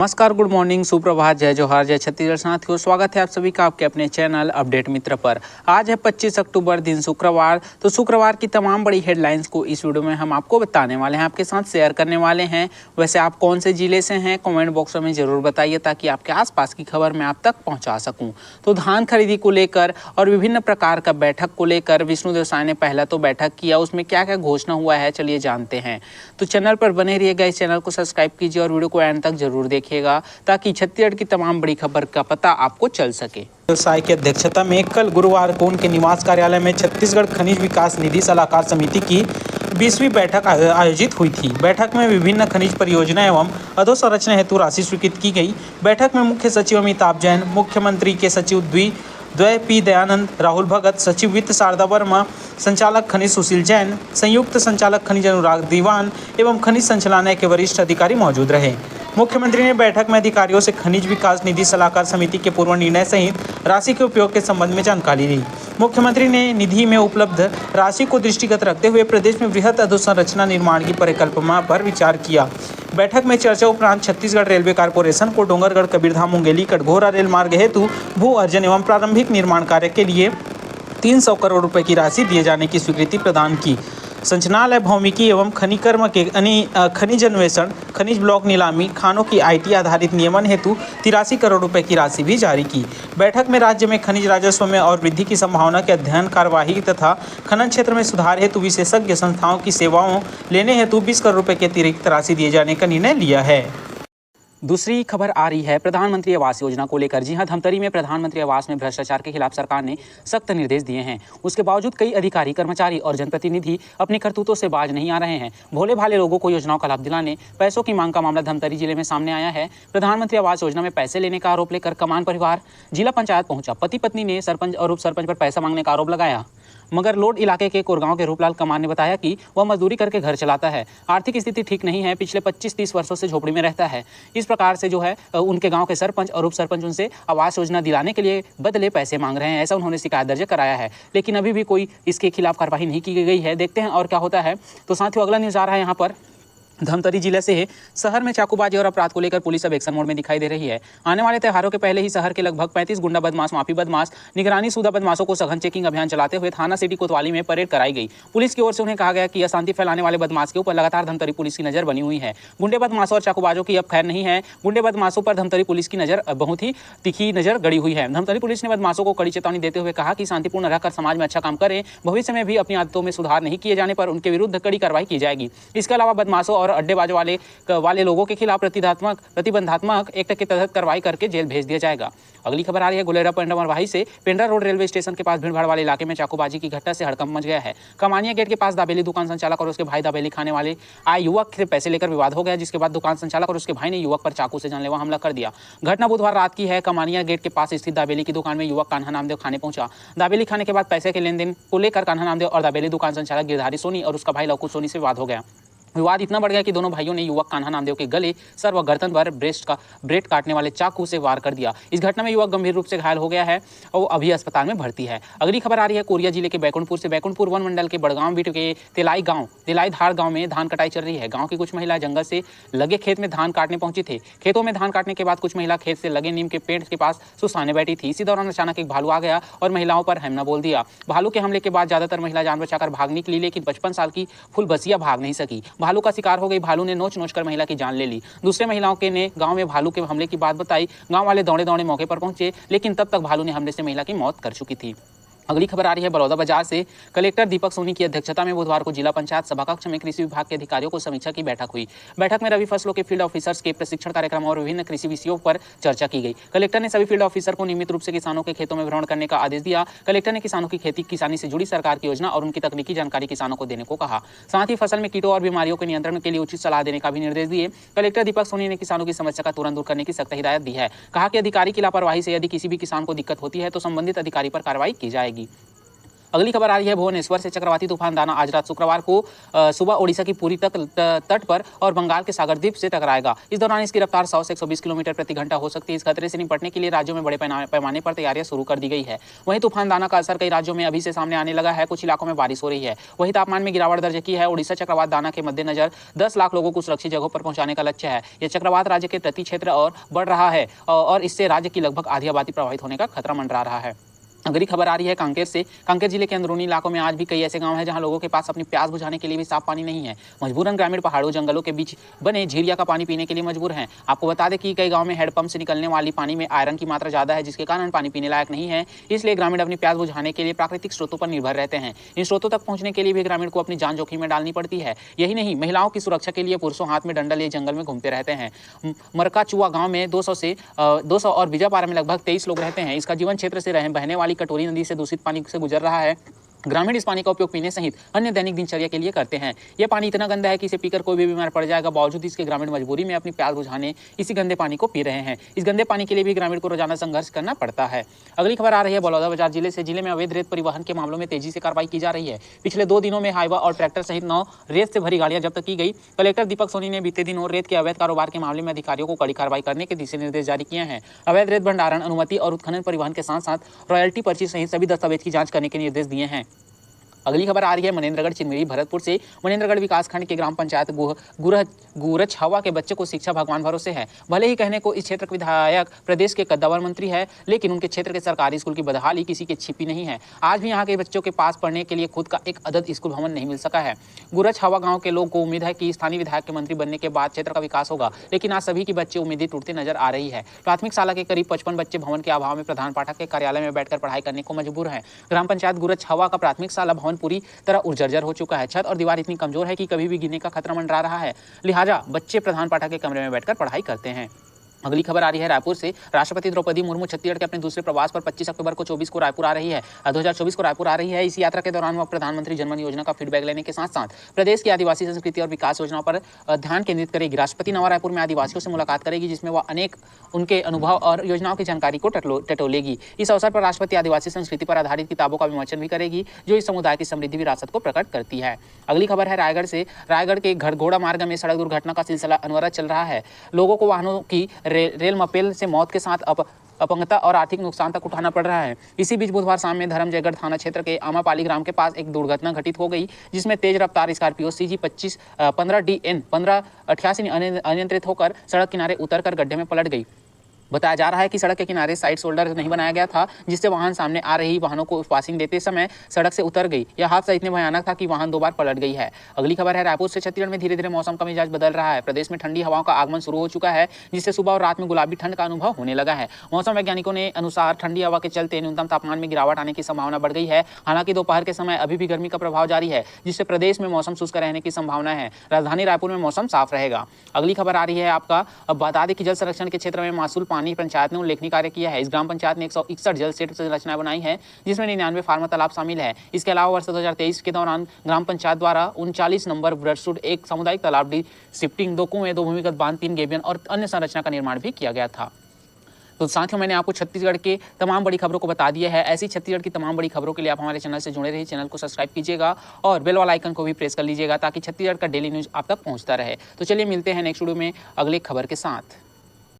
नमस्कार, good morning, सुप्रभात, जय जोहार, जय छत्तीसगढ़ साथियों। स्वागत है आप सभी का आपके अपने चैनल अपडेट मित्र पर। आज है 25 अक्टूबर, दिन शुक्रवार। तो शुक्रवार की तमाम बड़ी हेडलाइंस को इस वीडियो में हम आपको बताने वाले हैं, आपके साथ शेयर करने वाले हैं। वैसे आप कौन से जिले से हैं कमेंट बॉक्स में जरूर बताइए, ताकि आपके आसपास की खबर मैं आप तक पहुँचा सकूँ। तो धान खरीदी को लेकर और विभिन्न प्रकार का बैठक को लेकर विष्णुदेव साय ने पहला तो बैठक किया, उसमें क्या क्या घोषणा हुआ है चलिए जानते हैं। तो चैनल पर बने रहिएगा, इस चैनल को सब्सक्राइब कीजिए और वीडियो को एंड तक जरूर देखिए, ताकि छत्तीसगढ़ की तमाम बड़ी खबर का पता आपको चल सके। साय की अध्यक्षता में कल गुरुवार को उनके निवास कार्यालय में छत्तीसगढ़ खनिज विकास निधि सलाहकार समिति की 20वीं बैठक आयोजित हुई थी। बैठक में विभिन्न खनिज परियोजना एवं अधोसंरचना हेतु राशि स्वीकृत की गई। बैठक में मुख्य सचिव अमिताभ जैन, मुख्यमंत्री के सचिव द्वय पी दयानंद, राहुल भगत, सचिव वित्त शारदा वर्मा, संचालक खनिज सुशील जैन, संयुक्त संचालक खनिज अनुराग दीवान एवं खनिज संचालनालय के वरिष्ठ अधिकारी मौजूद रहे। मुख्यमंत्री ने बैठक में अधिकारियों से खनिज विकास निधि सलाहकार समिति के पूर्व निर्णय सहित राशि के उपयोग के संबंध में जानकारी ली। मुख्यमंत्री ने निधि में उपलब्ध राशि को दृष्टिगत रखते हुए प्रदेश में वृहद अधोसंरचना निर्माण की परिकल्पना पर विचार किया। बैठक में चर्चा उपरांत छत्तीसगढ़ रेलवे कारपोरेशन को डोंगरगढ़ कबीरधाम मुंगेली कटघोरा रेल मार्ग हेतु भू अर्जन एवं प्रारंभिक निर्माण कार्य के लिए 300 करोड़ रुपए की राशि दिए जाने की स्वीकृति प्रदान की। संचालनालय भौमिकी एवं खनिकर्म के खनिज अन्वेषण, खनिज ब्लॉक नीलामी, खानों की आईटी आधारित नियमन हेतु 83 करोड़ रुपए की राशि भी जारी की। बैठक में राज्य में खनिज राजस्व में और वृद्धि की संभावना के अध्ययन, कार्यवाही तथा खनन क्षेत्र में सुधार हेतु विशेषज्ञ संस्थाओं की सेवाओं लेने हेतु 20 करोड़ रुपए की अतिरिक्त राशि दिए जाने का निर्णय लिया है। दूसरी खबर आ रही है प्रधानमंत्री आवास योजना को लेकर। जी हां, धमतरी में प्रधानमंत्री आवास में भ्रष्टाचार के खिलाफ सरकार ने सख्त निर्देश दिए हैं। उसके बावजूद कई अधिकारी, कर्मचारी और जनप्रतिनिधि अपनी करतूतों से बाज नहीं आ रहे हैं। भोले भाले लोगों को योजनाओं का लाभ दिलाने पैसों की मांग का मामला धमतरी जिले में सामने आया है। प्रधानमंत्री आवास योजना में पैसे लेने का आरोप लेकर कमान परिवार जिला पंचायत पहुंचा। पति पत्नी ने सरपंच और उप सरपंच पर पैसा मांगने का आरोप लगाया, मगर लोड इलाके के कोरगांव के रूपलाल कमान ने बताया कि वह मजदूरी करके घर चलाता है, आर्थिक स्थिति ठीक नहीं है, पिछले 25-30 वर्षों से झोपड़ी में रहता है। इस प्रकार से जो है उनके गांव के सरपंच और उप सरपंच उनसे आवास योजना दिलाने के लिए बदले पैसे मांग रहे हैं, ऐसा उन्होंने शिकायत दर्ज कराया है। लेकिन अभी भी कोई इसके खिलाफ कार्रवाई नहीं की गई है। देखते हैं और क्या होता है। तो साथियों, अगला न्यूज़ आ रहा है यहाँ पर धमतरी जिले से है। शहर में चाकूबाजी और अपराध को लेकर पुलिस अब एक्शन मोड में दिखाई दे रही है। आने वाले त्योहारों के पहले ही शहर के लगभग 35 गुंडा बदमाश, माफी बदमाश, निगरानी शुदा बदमाशों को सघन चेकिंग अभियान चलाते हुए थाना सिटी कोतवाली में परेड कराई गई। पुलिस की ओर से उन्हें कहा गया कि अशांति फैलाने वाले बदमाश के ऊपर लगातार धमतरी पुलिस की नजर बनी हुई है। गुंडे बदमाशों और चाकूबाजों की अब खैर नहीं है। गुंडे बदमाशों पर धमतरी पुलिस की नजर बहुत ही तीखी नजर गड़ी हुई है। धमतरी पुलिस ने बदमाशों को कड़ी चेतावनी देते हुए कहा कि शांतिपूर्ण रहकर समाज में अच्छा काम करें, भविष्य में भी अपनी आदतों में सुधार नहीं किए जाने पर उनके विरुद्ध कड़ी कार्रवाई की जाएगी। इसके अलावा बदमाशों और अड्डेबाजों वाले लोगों के खिलाफ प्रतिबंधात्मक एक्ट के तहत कार्रवाई करके जेल भेज दिया जाएगा। अगली खबर आ रही है गुलेरा पेंड्रा मरवाही से। पेंड्रा रोड रेलवे स्टेशन के पास भीड़भाड़ वाले इलाके में चाकूबाजी की घटना से हड़कंप मच गया है। कमानिया गेट के पास दाबेली दुकान संचालक और उसके भाई दाबेली खाने वाले आए युवक से पैसे लेकर विवाद हो गया, जिसके बाद दुकान संचालक और उसके भाई ने युवक पर चाकू से जानलेवा हमला कर दिया। घटना बुधवार रात की है। कमानिया गेट के पास स्थित दाबेली की दुकान में युवक कान्हा नामदेव खाने पहुंचा। दाबेली खाने के बाद पैसे के लेन देन को लेकर कान्हा नामदेव और दाबेली दुकान संचालक गिरधारी सोनी और उसका भाई लवकुश सोनी से विवाद हो गया। विवाद इतना बढ़ गया कि दोनों भाइयों ने युवक कान्हा नामदेव के गले, सर व गर्दन पर ब्रेस्ट काटने वाले चाकू से वार कर दिया। इस घटना में युवक गंभीर रूप से घायल हो गया है और अभी अस्पताल में भर्ती है। अगली खबर आ रही है कोरिया जिले के बैकुंठपुर से। बैकुंठपुर वन मंडल के बड़गांव बीट के तेलाई धार गांव में धान कटाई चल रही है। गांव की कुछ महिलाएं जंगल से लगे खेत में धान काटने पहुंची थी। खेतों में धान काटने के बाद कुछ महिला खेत से लगे नीम के पेड़ के पास सुसाने बैठी थी। इसी दौरान अचानक एक भालू आ गया और महिलाओं पर हमला बोल दिया। भालू के हमले के बाद ज्यादातर महिला जान बचाकर भाग निकली, लेकिन 55 साल की फुलबसिया भाग नहीं सकी। भालू का शिकार हो गई। भालू ने नोच कर महिला की जान ले ली। दूसरे महिलाओं के ने गांव में भालू के हमले की बात बताई। गांव वाले दौड़े दौड़े मौके पर पहुंचे, लेकिन तब तक भालू ने हमले से महिला की मौत कर चुकी थी। अगली खबर आ रही है बलौदाबाजार से। कलेक्टर दीपक सोनी की अध्यक्षता में बुधवार को जिला पंचायत सभाकक्ष में कृषि विभाग के अधिकारियों को समीक्षा की बैठक हुई। बैठक में रबी फसलों के फील्ड ऑफिसर्स के प्रशिक्षण कार्यक्रम और विभिन्न कृषि विषयों पर चर्चा की गई। कलेक्टर ने सभी फील्ड ऑफिसर को नियमित रूप से किसानों के खेतों में भ्रमण करने का आदेश दिया। कलेक्टर ने किसानों की खेती किसानी से जुड़ी सरकार की योजना और उनकी तकनीकी जानकारी किसानों को देने को कहा। साथ ही फसल में कीटों और बीमारियों के नियंत्रण के लिए उचित सलाह देने का भी निर्देश दिए। कलेक्टर दीपक सोनी ने किसानों की समस्या का तुरंत दूर करने की सख्त हिदायत दी है। कहा कि अधिकारी की लापरवाही से यदि किसी भी किसान को दिक्कत होती है तो संबंधित अधिकारी पर कार्रवाई की जाएगी। अगली खबर आ रही है भुवनेश्वर से। चक्रवाती तूफान दाना आज रात शुक्रवार को सुबह ओडिशा की पूरी तट पर और बंगाल के सागर द्वीप से टकराएगा। इस दौरान इसकी रफ्तार 100 से 120 किलोमीटर प्रति घंटा हो सकती है। इस खतरे से निपटने के लिए राज्यों में बड़े पैमाने पर तैयारियां शुरू कर दी गई है। वहीं तूफान दाना का असर कई राज्यों में अभी से सामने आने लगा है। कुछ इलाकों में बारिश हो रही है। वहीं तापमान में गिरावट दर्ज की है। ओडिशा चक्रवात दाना के मद्देनजर 10 लाख लोगों को सुरक्षित जगहों पर पहुंचाने का लक्ष्य है। यह चक्रवात राज्य के तटीय क्षेत्र और बढ़ रहा है और इससे राज्य की लगभग आधी आबादी प्रभावित होने का खतरा मंडरा रहा है। अगली खबर आ रही है कांकेर से। कांकेर जिले के अंदरूनी इलाकों में आज भी कई ऐसे गांव हैं जहां लोगों के पास अपनी प्यास बुझाने के लिए भी साफ पानी नहीं है। मजबूरन ग्रामीण पहाड़ों जंगलों के बीच बने झीलिया का पानी पीने के लिए मजबूर हैं। आपको बता दें कि कई गांव में हैंडपंप से निकलने वाली पानी में आयरन की मात्रा ज्यादा है, जिसके कारण पानी पीने लायक नहीं है। इसलिए ग्रामीण अपनी प्यास बुझाने के लिए प्राकृतिक स्रोतों पर निर्भर रहते हैं। इन स्रोतों तक पहुंचने के लिए भी ग्रामीण को अपनी जान जोखिम में डालनी पड़ती है। यही नहीं, महिलाओं की सुरक्षा के लिए पुरुषों हाथ में डंडा लिए जंगल में घूमते रहते हैं। मरकाचुआ गाँव में 200 और बीजापारा में लगभग 23 लोग रहते हैं। इसका जीवन क्षेत्र से बहने वाली कटोरी नदी से दूषित पानी से गुजर रहा है। ग्रामीण इस पानी का उपयोग पीने सहित अन्य दैनिक दिनचर्या के लिए करते हैं। यह पानी इतना गंदा है कि इसे पीकर कोई भी बीमार पड़ जाएगा। बावजूद इसके ग्रामीण मजबूरी में अपनी प्यास बुझाने इसी गंदे पानी को पी रहे हैं। इस गंदे पानी के लिए भी ग्रामीण को रोजाना संघर्ष करना पड़ता है। अगली खबर आ रही है बलौदाबाजार जिले से। जिले में अवैध रेत परिवहन के मामलों में तेजी से कार्रवाई की जा रही है। पिछले 2 दिनों में हाईवा और ट्रैक्टर सहित 9 रेत से भरी गाड़ियां जब्त की गई। कलेक्टर दीपक सोनी ने बीते दिनों रेत के अवैध कारोबार के मामले में अधिकारियों को कड़ी कार्रवाई करने के दिशा निर्देश जारी किए हैं। अवैध रेत भंडारण अनुमति और उत्खनन परिवहन के साथ साथ रॉयल्टी पर्ची सहित सभी दस्तावेज की जांच करने के निर्देश दिए हैं। अगली खबर आ रही है मनेन्द्रगढ़ चिन्मिरी भरतपुर से। मनेन्द्रगढ़ विकासखंड के ग्राम पंचायत गुरज हवा के बच्चे को शिक्षा भगवान भरोसे है। भले ही कहने को इस क्षेत्र के विधायक प्रदेश के कद्दावर मंत्री है, लेकिन उनके क्षेत्र के सरकारी स्कूल की बदहाली किसी के छिपी नहीं है। आज भी यहाँ के बच्चों के पास पढ़ने के लिए खुद का एक अदद स्कूल भवन नहीं मिल सका है। गुरज हवा गाँव के लोग को उम्मीद है कि स्थानीय विधायक के मंत्री बनने के बाद क्षेत्र का विकास होगा, लेकिन आज सभी की बच्चे उम्मीदें टूटते नजर आ रही है। प्राथमिक शाला के करीब 55 बच्चे भवन के अभाव में प्रधान पाठक के कार्यालय में बैठकर पढ़ाई करने को मजबूर हैं। ग्राम पंचायत गुरज हवा का प्राथमिक शाला भवन पूरी तरह जर्जर हो चुका है। छत और दीवार इतनी कमजोर है कि कभी भी गिरने का खतरा मंडरा रहा है। लिहाजा बच्चे प्रधान पाठक के कमरे में बैठकर पढ़ाई करते हैं। अगली खबर आ रही है रायपुर से। राष्ट्रपति द्रौपदी मुर्मू छत्तीसगढ़ के अपने दूसरे प्रवास पर 25 अक्टूबर को 24 को रायपुर आ रही है। 2024 को रायपुर आ रही है। इस यात्रा के दौरान वह प्रधानमंत्री जनधन योजना का फीडबैक लेने के साथ साथ प्रदेश की आदिवासी संस्कृति और विकास योजनाओं पर ध्यान केंद्रित करेगी। राष्ट्रपति नवा रायपुर में आदिवासियों से मुलाकात करेगी, जिसमें वह अनेक उनके अनुभव और योजनाओं की जानकारी को टटोलेगी। इस अवसर पर राष्ट्रपति आदिवासी संस्कृति पर आधारित किताबों का विमोचन भी करेगी, जो इस समुदाय की समृद्धि विरासत को प्रकट करती है। अगली खबर है रायगढ़ से। रायगढ़ के घरघोड़ा मार्ग में सड़क दुर्घटना का सिलसिला अनवरत चल रहा है। लोगों को वाहनों की रेल मपेल से मौत के साथ अपंगता और आर्थिक नुकसान तक उठाना पड़ रहा है। इसी बीच बुधवार शाम में धर्मजयगढ़ थाना क्षेत्र के आमापाली ग्राम के पास एक दुर्घटना घटित हो गई, जिसमें तेज रफ्तार स्कॉर्पियो CG 15 DN 1588 अनियंत्रित होकर सड़क किनारे उतरकर गड्ढे में पलट गई। बताया जा रहा है कि सड़क के किनारे साइड शोल्डर नहीं बनाया गया था, जिससे वाहन सामने आ रही वाहनों को पासिंग देते समय सड़क से उतर गई। यह हादसा इतने भयानक था कि वाहन 2 बार पलट गई है। अगली खबर है रायपुर से। छत्तीसगढ़ में धीरे धीरे मौसम का मिजाज बदल रहा है। प्रदेश में ठंडी हवाओं का आगमन शुरू हो चुका है, जिससे सुबह और रात में गुलाबी ठंड का अनुभव होने लगा है। मौसम वैज्ञानिकों ने अनुसार ठंडी हवा के चलते न्यूनतम तापमान में गिरावट आने की संभावना बढ़ गई है। हालांकि दोपहर के समय अभी भी गर्मी का प्रभाव जारी है, जिससे प्रदेश में मौसम शुष्क रहने की संभावना है। राजधानी रायपुर में मौसम साफ रहेगा। अगली खबर आ रही है आपका। अब बता दें कि जल संरक्षण के क्षेत्र में मासूल पानी पंचायत ने कार्य किया है। इस ग्राम पंचायत ने 161 जल सेट संरचनाएं बनाई है, जिसमें 99 फार्मा तालाब शामिल है। इसके अलावा वर्ष 2023 के दौरान ग्राम पंचायत द्वारा 39 नंबर ब्रडशुड, 1 सामुदायिक तालाब, शिफ्टिंग, 2 कुएं, 2 भूमिगत बांध, 3 गेबियन और अन्य संरचना का निर्माण भी किया गया था। तो साथियों, मैंने आपको छत्तीसगढ़ के तमाम बड़ी खबरों को बता दिया है। ऐसी छत्तीसगढ़ की तमाम बड़ी खबरों के लिए आप हमारे चैनल से जुड़े रहिए। चैनल को सब्सक्राइब कीजिएगा और बेल वाला आइकन को भी प्रेस कर लीजिएगा, ताकि छत्तीसगढ़ का डेली न्यूज़ आप तक पहुंचता रहे। तो चलिए मिलते हैं नेक्स्ट वीडियो में अगले खबर के साथ।